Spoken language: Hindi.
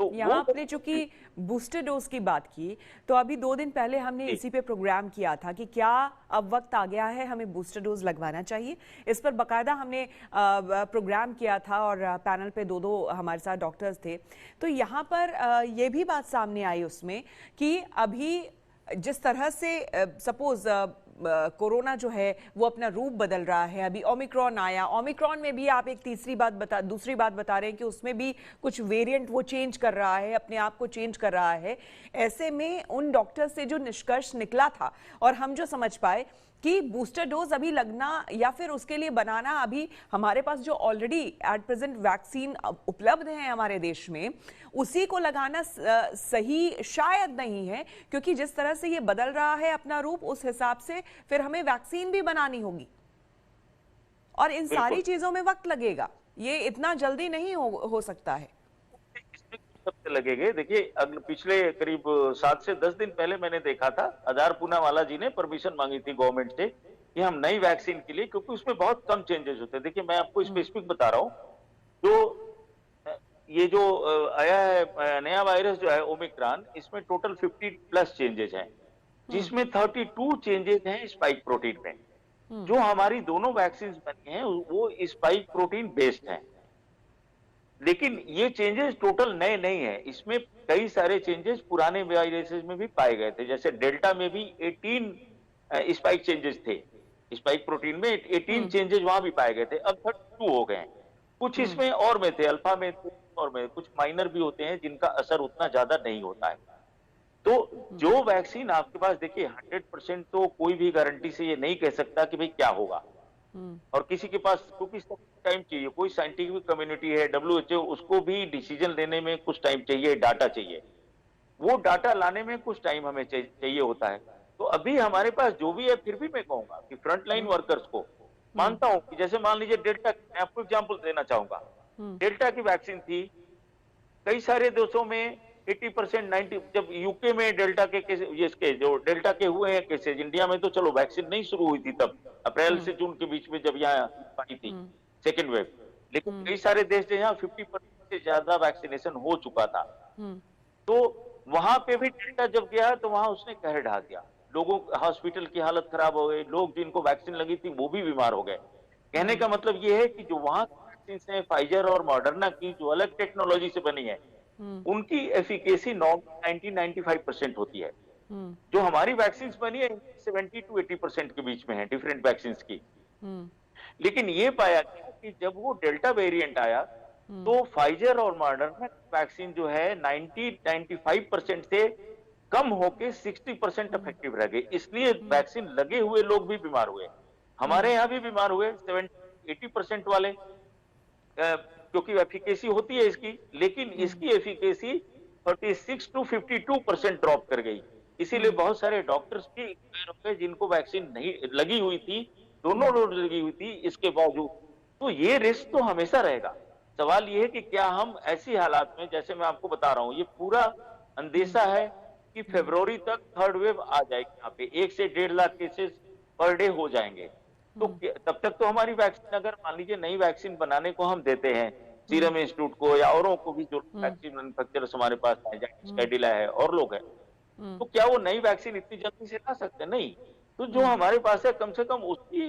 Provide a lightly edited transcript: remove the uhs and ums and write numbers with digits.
तो यहाँ आपने चूंकि बूस्टर डोज की बात की, तो अभी 2 दिन पहले हमने इसी पे प्रोग्राम किया था कि क्या अब वक्त आ गया है, हमें बूस्टर डोज लगवाना चाहिए। इस पर बकायदा हमने प्रोग्राम किया था और पैनल पे दो हमारे साथ डॉक्टर्स थे। तो यहाँ पर ये भी बात सामने आई उसमें कि अभी जिस तरह से सपोज कोरोना जो है वो अपना रूप बदल रहा है, अभी ओमिक्रॉन आया, ओमिक्रॉन में भी आप एक दूसरी बात बता रहे हैं कि उसमें भी कुछ वेरिएंट वो चेंज कर रहा है, अपने आप को चेंज कर रहा है। ऐसे में उन डॉक्टर से जो निष्कर्ष निकला था और हम जो समझ पाए कि बूस्टर डोज अभी लगना या फिर उसके लिए बनाना, अभी हमारे पास जो ऑलरेडी एट प्रेजेंट वैक्सीन उपलब्ध है हमारे देश में, उसी को लगाना सही शायद नहीं है, क्योंकि जिस तरह से ये बदल रहा है अपना रूप, उस हिसाब से फिर हमें वैक्सीन भी बनानी होगी और इन सारी चीजों में वक्त लगेगा। ये इतना जल्दी नहीं हो सकता है। सबसे लगेंगे। देखिए, अगले पिछले करीब 7 से 10 दिन पहले मैंने देखा था, आधार पूनावाला जी ने परमिशन मांगी थी गवर्नमेंट से कि हम नई वैक्सीन के लिए, क्योंकि उसमें बहुत कम चेंजेस होते हैं। देखिए, मैं आपको स्पेसिफिक बता रहा हूँ, ये जो आया है नया वायरस जो है ओमिक्रॉन, इसमें टोटल 50+ चेंजेस हैं, जिसमें 32 चेंजेस हैं स्पाइक प्रोटीन में। जो हमारी दोनों वैक्सीन बनी हैं वो स्पाइक प्रोटीन बेस्ड हैं, लेकिन ये चेंजेस टोटल नए नहीं है। इसमें कई सारे चेंजेस पुराने वायरसेस में भी पाए गए थे। जैसे डेल्टा में भी 18 स्पाइक चेंजेस थे, स्पाइक प्रोटीन में 18 चेंजेस वहां भी पाए गए थे, अब 32 हो गए हैं। कुछ इसमें और में थे, अल्फा में थे, और में कुछ माइनर भी होते हैं जिनका असर उतना ज्यादा नहीं होता है। तो जो वैक्सीन आपके पास, देखिए 100% तो कोई भी गारंटी से ये नहीं कह सकता कि भाई क्या होगा, और किसी के पास, क्योंकि टाइम चाहिए, कोई साइंटिफिक कम्युनिटी है, डब्ल्यूएचओ, उसको भी डिसीजन लेने में कुछ टाइम चाहिए, डाटा चाहिए, वो डाटा लाने में कुछ टाइम हमें चाहिए होता है। तो अभी हमारे पास जो भी है, फिर भी मैं कहूंगा कि फ्रंट लाइन वर्कर्स को मानता हूं कि जैसे मान लीजिए डेल्टा, मैं आपको एग्जांपल देना चाहूंगा, डेल्टा की वैक्सीन थी, कई सारे देशों में 80% 90, जब यूके में डेल्टा के केस, इसके जो डेल्टा के हुए हैं केसेज, इंडिया में तो चलो वैक्सीन नहीं शुरू हुई थी तब, अप्रैल से जून के बीच में जब यहाँ आई थी सेकेंड वेव, लेकिन कई सारे देश जहाँ 50% से ज्यादा वैक्सीनेशन हो चुका था, तो वहां पे भी डेल्टा जब गया तो वहां उसने कहर ढा दिया, लोगों, हॉस्पिटल की हालत खराब हो गई, लोग जिनको वैक्सीन लगी थी वो भी बीमार हो गए। कहने का मतलब ये है कि जो वहां वैक्सीन है, फाइजर और मॉडर्ना की, जो अलग टेक्नोलॉजी से बनी है, उनकी एफिकेसी 90-95% होती है। जो हमारी वैक्सीन बनी है 70 to 80% के बीच में है डिफरेंट वैक्सीन की। लेकिन ये पाया गया कि जब वो डेल्टा वेरिएंट आया, तो फाइजर और मॉडर्ना वैक्सीन जो है 90-95% से कम होके 60% इफेक्टिव रह गई, इसलिए वैक्सीन लगे हुए लोग भी बीमार हुए। हमारे यहाँ भी बीमार हुए 70-80% वाले, क्योंकि एफिकेसी होती है इसकी, लेकिन इसकी एफिकेसी 36 to 52% ड्रॉप कर गई। इसीलिए बहुत सारे डॉक्टर्स भी एक्सपायर हो गए जिनको वैक्सीन नहीं लगी हुई थी, दोनों डोज लगी हुई थी इसके बावजूद। तो ये रिस्क तो हमेशा रहेगा। सवाल ये है कि क्या हम ऐसी हालात में, जैसे मैं आपको बता रहा हूँ, ये पूरा अंदेशा है कि फरवरी तक थर्ड वेव आ जाएगी, यहाँ पे 1 से 1.5 लाख केसेस पर डे हो जाएंगे। तो तब तक तो हमारी वैक्सीन, अगर मान लीजिए नई वैक्सीन बनाने को हम देते हैं सीरम इंस्टीट्यूट को या औरों को भी, जो वैक्सीन मैन्युफैक्चरर्स हमारे पास है, कैडिला है और लोग हैं, तो क्या वो नई वैक्सीन इतनी जल्दी से ला सकते हैं? नहीं। तो जो हमारे पास है, कम से कम उसकी